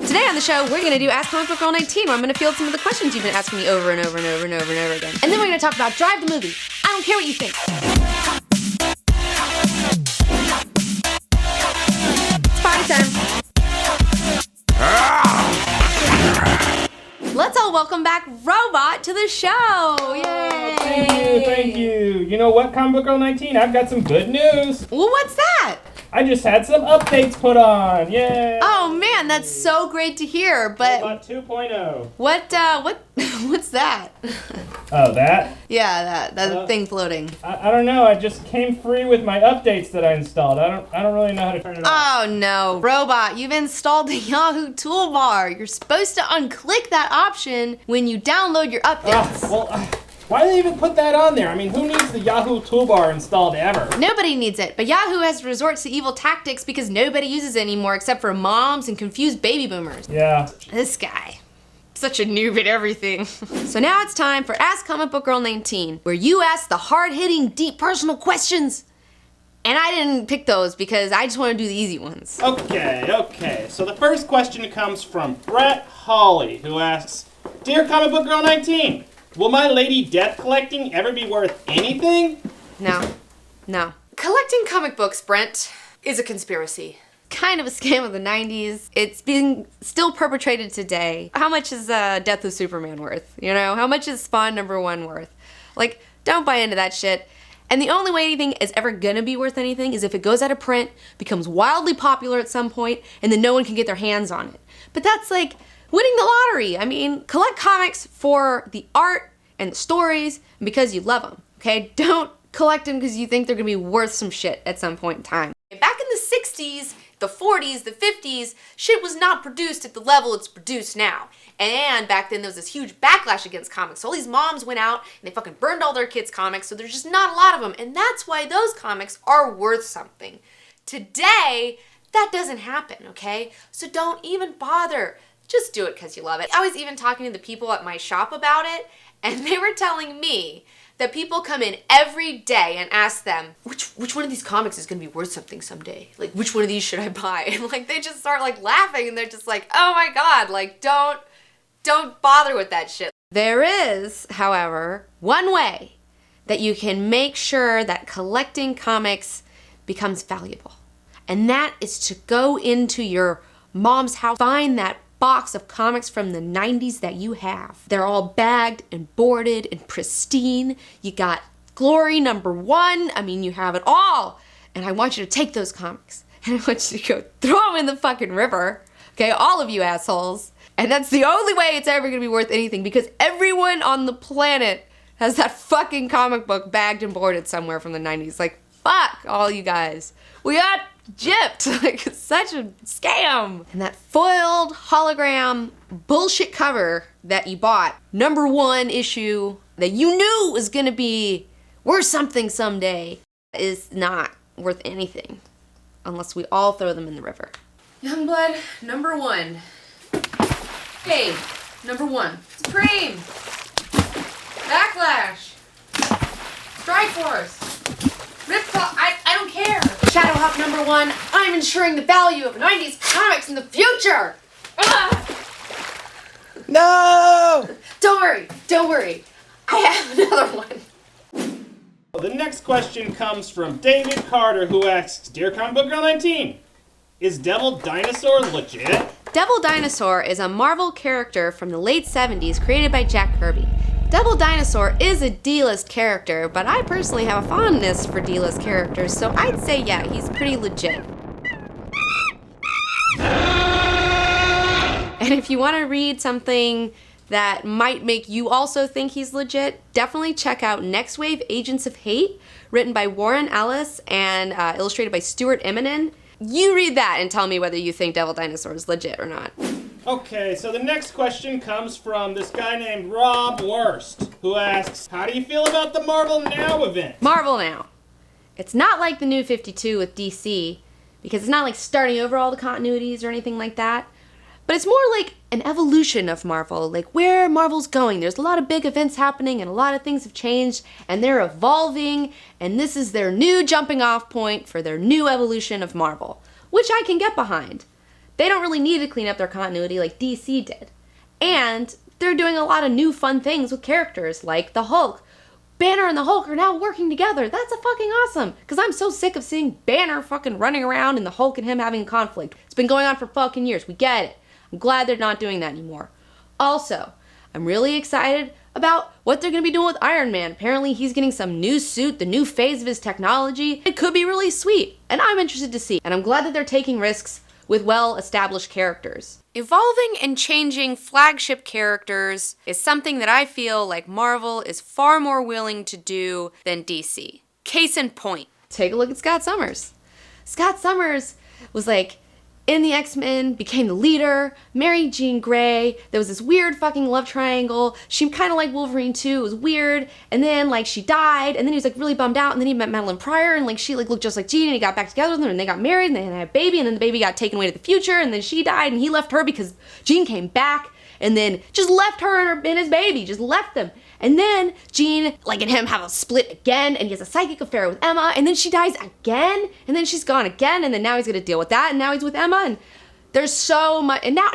Today on the show, we're gonna do Ask Comic Book Girl 19, where I'm gonna field some of the questions you've been asking me over and over and over and over and over again. And then we're gonna talk about Drive the movie. I don't care what you think. It's party time. Let's all welcome back Robot to the show. Yay! Thank you. You know what, Comic Book Girl 19? I've got some good news. Well, what's that? I just had some updates put on. Yay! Oh man, that's so great to hear. But Robot 2.0. what's that? Oh, that? Yeah, that thing floating. I don't know. I just came free with my updates that I installed. I don't really know how to turn it on. Oh no, Robot, you've installed the Yahoo toolbar. You're supposed to unclick that option when you download your updates. Why do they even put that on there? I mean, who needs the Yahoo toolbar installed ever? Nobody needs it, but Yahoo has to resort to evil tactics because nobody uses it anymore except for moms and confused baby boomers. Yeah. This guy. Such a noob at everything. So now it's time for Ask Comic Book Girl 19, where you ask the hard-hitting, deep personal questions. And I didn't pick those because I just want to do the easy ones. Okay. So the first question comes from Brett Hawley, who asks, Dear Comic Book Girl 19, will my Lady Death collecting ever be worth anything? No. Collecting comic books, Brent, is a conspiracy. Kind of a scam of the 90s. It's being still perpetrated today. How much is Death of Superman worth? You know, how much is Spawn #1 worth? Like, don't buy into that shit. And the only way anything is ever gonna be worth anything is if it goes out of print, becomes wildly popular at some point, and then no one can get their hands on it. But that's like winning the lottery. I mean, collect comics for the art and the stories and because you love them, okay? Don't collect them because you think they're gonna be worth some shit at some point in time. Back in the 60s, the 40s, the 50s, shit was not produced at the level it's produced now. And back then there was this huge backlash against comics. So all these moms went out and they fucking burned all their kids' comics, so there's just not a lot of them. And that's why those comics are worth something. Today, that doesn't happen, okay? So don't even bother. Just do it because you love it. I was even talking to the people at my shop about it, and they were telling me that people come in every day and ask them, which one of these comics is gonna be worth something someday? Like, which one of these should I buy? And like, they just start like laughing and they're just like, oh my God, like don't bother with that shit. There is, however, one way that you can make sure that collecting comics becomes valuable. And that is to go into your mom's house, find that box of comics from the 90s that you have. They're all bagged and boarded and pristine. You got Glory #1. I mean, you have it all. And I want you to take those comics and I want you to go throw them in the fucking river. Okay, all of you assholes. And that's the only way it's ever gonna be worth anything because everyone on the planet has that fucking comic book bagged and boarded somewhere from the 90s. Like, fuck all you guys. We got gypped. Like, it's such a scam. And that foiled hologram bullshit cover that you bought, #1 issue that you knew was gonna be worth something someday, is not worth anything unless we all throw them in the river. Youngblood #1. Hey, #1. Supreme. Backlash. Strike Force. Ripclaw, I don't care. Shadowhawk #1, I'm ensuring the value of 90s comics in the future. No! Don't worry. I have another one. The next question comes from David Carter, who asks, Dear Comic Book Girl 19, is Devil Dinosaur legit? Devil Dinosaur is a Marvel character from the late 70s created by Jack Kirby. Devil Dinosaur is a D-list character, but I personally have a fondness for D-list characters, so I'd say yeah, he's pretty legit. And if you want to read something that might make you also think he's legit, definitely check out Next Wave Agents of Hate, written by Warren Ellis and illustrated by Stuart Eminem. You read that and tell me whether you think Devil Dinosaur is legit or not. Okay, so the next question comes from this guy named Rob Worst, who asks, how do you feel about the Marvel Now event? Marvel Now. It's not like the New 52 with DC, because it's not like starting over all the continuities or anything like that. But it's more like an evolution of Marvel, like where Marvel's going. There's a lot of big events happening and a lot of things have changed and they're evolving, and this is their new jumping off point for their new evolution of Marvel, which I can get behind. They don't really need to clean up their continuity like DC did. And they're doing a lot of new fun things with characters like the Hulk. Banner and the Hulk are now working together. That's a fucking awesome. Because I'm so sick of seeing Banner fucking running around and the Hulk and him having conflict. It's been going on for fucking years. We get it. I'm glad they're not doing that anymore. Also, I'm really excited about what they're going to be doing with Iron Man. Apparently he's getting some new suit, the new phase of his technology. It could be really sweet. And I'm interested to see. And I'm glad that they're taking risks with well-established characters. Evolving and changing flagship characters is something that I feel like Marvel is far more willing to do than DC. Case in point. Take a look at Scott Summers. Scott Summers was like in the X-Men, became the leader, married Jean Grey. There was this weird fucking love triangle. She kind of liked Wolverine too. It was weird. And then like she died, and then he was like really bummed out. And then he met Madeline Pryor, and like she like looked just like Jean, and he got back together with her, and they got married, and they had a baby, and then the baby got taken away to the future, and then she died, and he left her because Jean came back, and then just left her and his baby, just left them. And then Jean, like, and him have a split again, and he has a psychic affair with Emma, and then she dies again, and then she's gone again, and then now he's gonna deal with that, and now he's with Emma, and there's so much, and now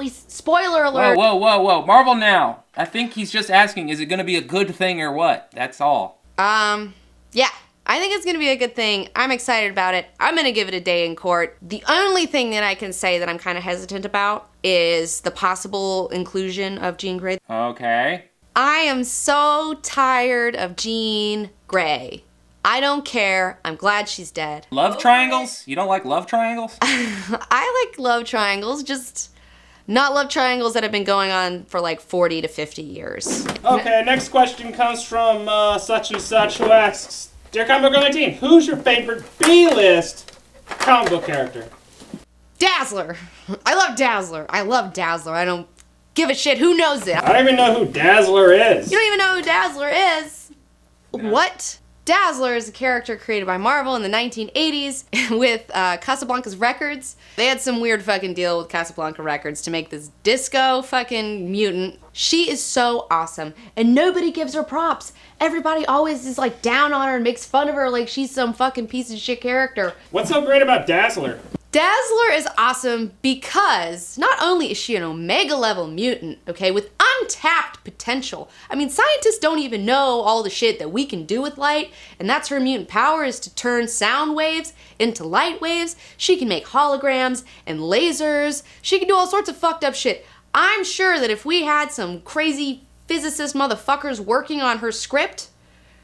he's, spoiler alert. Whoa, Marvel now. I think he's just asking, is it gonna be a good thing or what? That's all. Yeah. I think it's going to be a good thing. I'm excited about it. I'm going to give it a day in court. The only thing that I can say that I'm kind of hesitant about is the possible inclusion of Jean Grey. Okay. I am so tired of Jean Grey. I don't care. I'm glad she's dead. Love triangles? You don't like love triangles? I like love triangles, just not love triangles that have been going on for like 40 to 50 years. Okay, next question comes from such and such, who asks, Dear Comic Book Girl 19, who's your favorite B-list comic book character? Dazzler. I love Dazzler. I don't give a shit who knows it. I don't even know who Dazzler is. You don't even know who Dazzler is? No. What? Dazzler is a character created by Marvel in the 1980s with Casablanca's Records. They had some weird fucking deal with Casablanca Records to make this disco fucking mutant. She is so awesome, and nobody gives her props. Everybody always is like down on her and makes fun of her like she's some fucking piece of shit character. What's so great about Dazzler? Dazzler is awesome because not only is she an Omega level mutant, okay, with untapped potential. I mean, scientists don't even know all the shit that we can do with light, and that's her mutant power, is to turn sound waves into light waves. She can make holograms and lasers. She can do all sorts of fucked up shit. I'm sure that if we had some crazy physicist motherfuckers working on her script,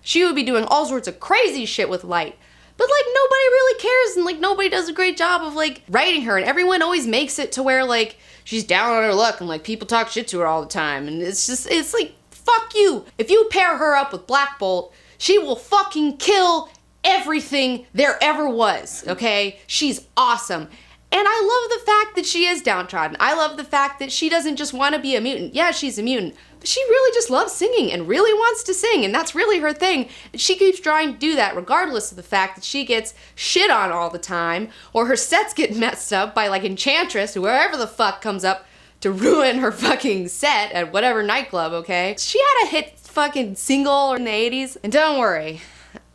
she would be doing all sorts of crazy shit with light. But, like, nobody really cares, and, like, nobody does a great job of, like, writing her, and everyone always makes it to where, like, she's down on her luck, and, like, people talk shit to her all the time, and it's just, it's like, fuck you. If you pair her up with Black Bolt, she will fucking kill everything there ever was, okay? She's awesome. And I love the fact that she is downtrodden. I love the fact that she doesn't just want to be a mutant. Yeah, she's a mutant, but she really just loves singing and really wants to sing, and that's really her thing. And she keeps trying to do that regardless of the fact that she gets shit on all the time, or her sets get messed up by like Enchantress, whoever the fuck comes up to ruin her fucking set at whatever nightclub, okay? She had a hit fucking single in the 80s, and don't worry,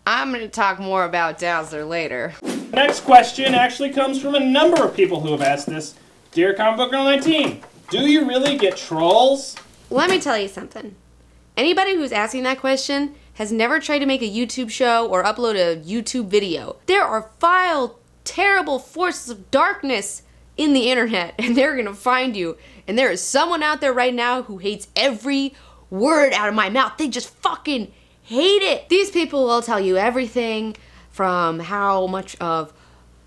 I'm gonna talk more about Dazzler later. Next question actually comes from a number of people who have asked this. Dear Comic Book Girl 19, do you really get trolls? Let me tell you something. Anybody who's asking that question has never tried to make a YouTube show or upload a YouTube video. There are vile, terrible forces of darkness in the internet, and they're gonna find you. And there is someone out there right now who hates every word out of my mouth. They just fucking hate it. These people will tell you everything from how much of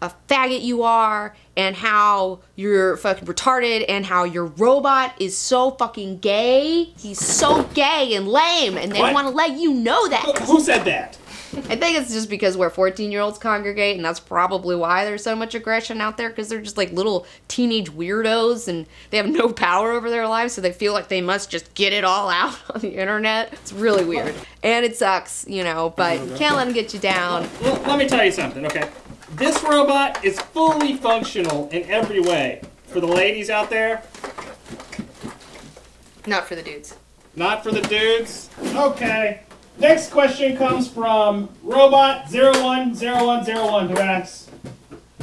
a faggot you are, and how you're fucking retarded, and how your robot is so fucking gay. He's so gay and lame, and they want to let you know that. Who said that? I think it's just because where 14-year-olds congregate, and that's probably why there's so much aggression out there, because they're just like little teenage weirdos, and they have no power over their lives, so they feel like they must just get it all out on the internet. It's really weird. And it sucks, you know, but you can't let them get you down. Well, let me tell you something, okay? This robot is fully functional in every way. For the ladies out there. Not for the dudes. Not for the dudes? Okay. Next question comes from Robot010101, who asks,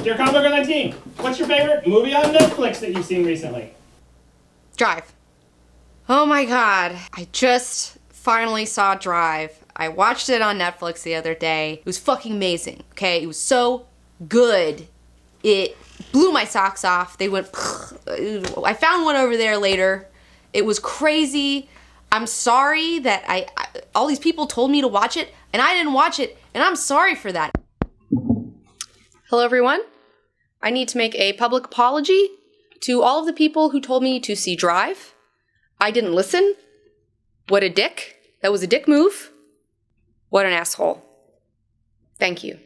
Dear Comic Book Girl 19, what's your favorite movie on Netflix that you've seen recently? Drive. Oh my god. I just finally saw Drive. I watched it on Netflix the other day. It was fucking amazing, okay? It was so good. It blew my socks off. They went, I found one over there later. It was crazy. I'm sorry that all these people told me to watch it, and I didn't watch it, and I'm sorry for that. Hello, everyone. I need to make a public apology to all of the people who told me to see Drive. I didn't listen. What a dick. That was a dick move. What an asshole. Thank you.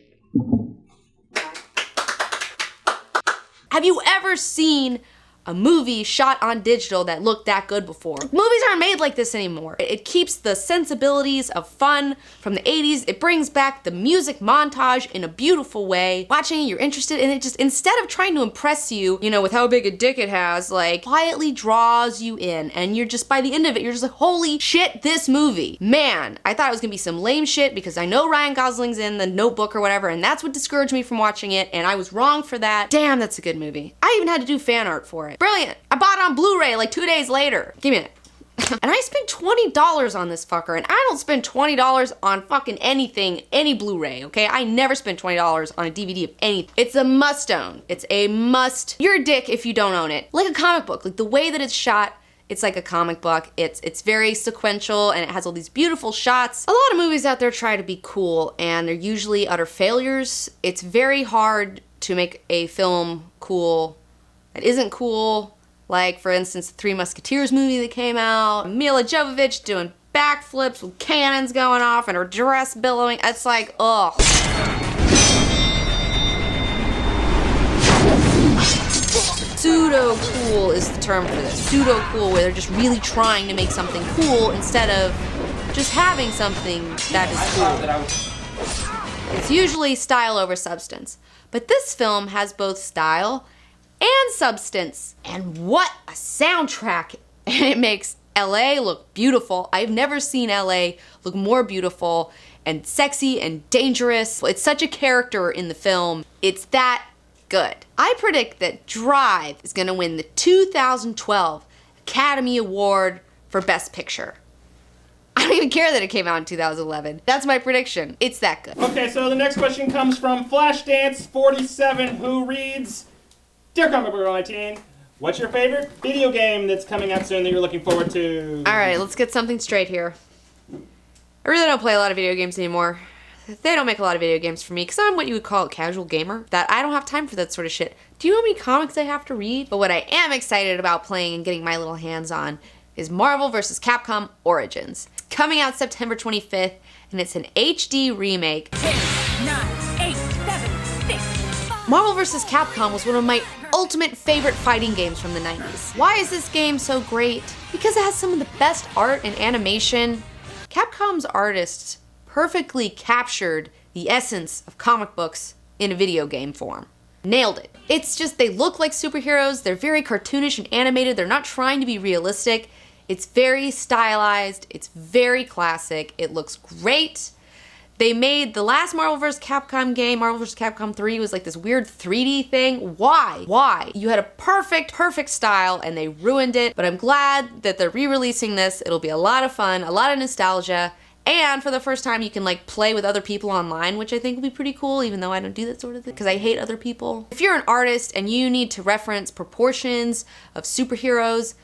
Have you ever seen a movie shot on digital that looked that good before? Movies aren't made like this anymore. It keeps the sensibilities of fun from the 80s. It brings back the music montage in a beautiful way. Watching it, you're interested in it. Just instead of trying to impress you, you know, with how big a dick it has, like quietly draws you in, and you're just, by the end of it, you're just like, holy shit, this movie. Man, I thought it was gonna be some lame shit because I know Ryan Gosling's in The Notebook or whatever, and that's what discouraged me from watching it, and I was wrong for that. Damn, that's a good movie. I even had to do fan art for it. Brilliant. I bought it on Blu-ray like 2 days later. Give me it. And I spent $20 on this fucker, and I don't spend $20 on fucking anything, any Blu-ray, okay? I never spend $20 on a DVD of anything. It's a must own. It's a must. You're a dick if you don't own it. Like a comic book, like the way that it's shot, it's like a comic book. It's very sequential, and it has all these beautiful shots. A lot of movies out there try to be cool, and they're usually utter failures. It's very hard to make a film cool that isn't cool. Like, for instance, the Three Musketeers movie that came out. Mila Jovovich doing backflips with cannons going off and her dress billowing. It's like, ugh. Pseudo-cool is the term for this. Pseudo-cool, where they're just really trying to make something cool instead of just having something that is cool. It's usually style over substance. But this film has both style and substance. And what a soundtrack! And it makes LA look beautiful. I've never seen LA look more beautiful and sexy and dangerous. It's such a character in the film. It's that good. I predict that Drive is gonna win the 2012 Academy Award for Best Picture. I don't even care that it came out in 2011. That's my prediction. It's that good. Okay, so the next question comes from Flashdance47, who reads, Dear Comic Book Girl 19, what's your favorite video game that's coming out soon that you're looking forward to? Alright, let's get something straight here. I really don't play a lot of video games anymore. They don't make a lot of video games for me because I'm what you would call a casual gamer. That I don't have time for that sort of shit. Do you know how many comics I have to read? But what I am excited about playing and getting my little hands on is Marvel vs. Capcom Origins. It's coming out September 25th, and it's an HD remake. 10, 9, 8, 7, 6, 5. Marvel vs. Capcom was one of my ultimate favorite fighting games from the 90s. Why is this game so great? Because it has some of the best art and animation. Capcom's artists perfectly captured the essence of comic books in a video game form. Nailed it. It's just, they look like superheroes, they're very cartoonish and animated, they're not trying to be realistic. It's very stylized, it's very classic, it looks great. They made the last Marvel vs. Capcom game, Marvel vs. Capcom 3, was like this weird 3D thing. Why? Why? You had a perfect style and they ruined it, but I'm glad that they're re-releasing this. It'll be a lot of fun, a lot of nostalgia, and for the first time you can like play with other people online, which I think will be pretty cool, even though I don't do that sort of thing, because I hate other people. If you're an artist and you need to reference proportions of superheroes,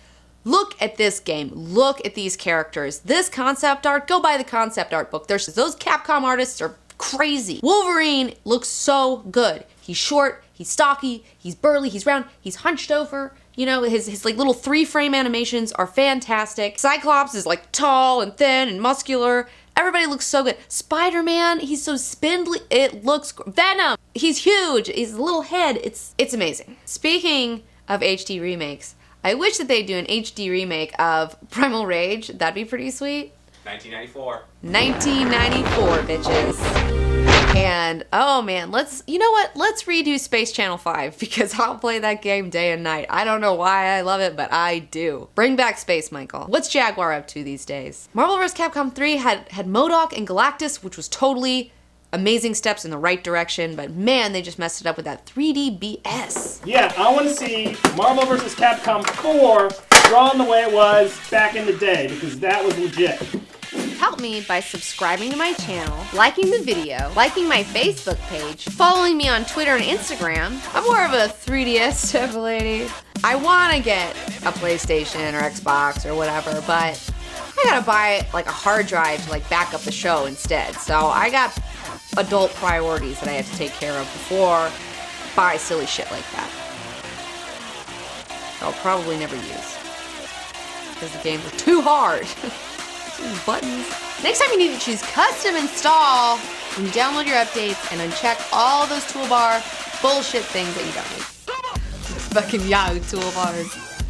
look at this game, look at these characters. This concept art, go buy the concept art book. Those Capcom artists are crazy. Wolverine looks so good. He's short, he's stocky, he's burly, he's round, he's hunched over. You know, his like little 3-frame animations are fantastic. Cyclops is like tall and thin and muscular. Everybody looks so good. Spider-Man, he's so spindly. It looks, Venom, he's huge. He's a little head. It's amazing. Speaking of HD remakes, I wish that they'd do an HD remake of Primal Rage. That'd be pretty sweet. 1994. 1994, bitches. And, oh man, you know what? Let's redo Space Channel 5 because I'll play that game day and night. I don't know why I love it, but I do. Bring back Space Michael. What's Jaguar up to these days? Marvel vs. Capcom 3 had MODOK and Galactus, which was totally amazing steps in the right direction, but man, they just messed it up with that 3D BS. Yeah, I want to see Marvel vs. Capcom 4 drawn the way it was back in the day, because that was legit. Help me by subscribing to my channel, liking the video, liking my Facebook page, following me on Twitter and Instagram. I'm more of a 3DS type of lady. I want to get a PlayStation or Xbox or whatever, but I gotta buy like a hard drive to like back up the show instead. So I got adult priorities that I have to take care of before buy silly shit like that. I'll probably never use because the games are too hard. Buttons. Next time you need to choose custom install, you download your updates and uncheck all those toolbar bullshit things that you don't need. Fucking Yahoo toolbars.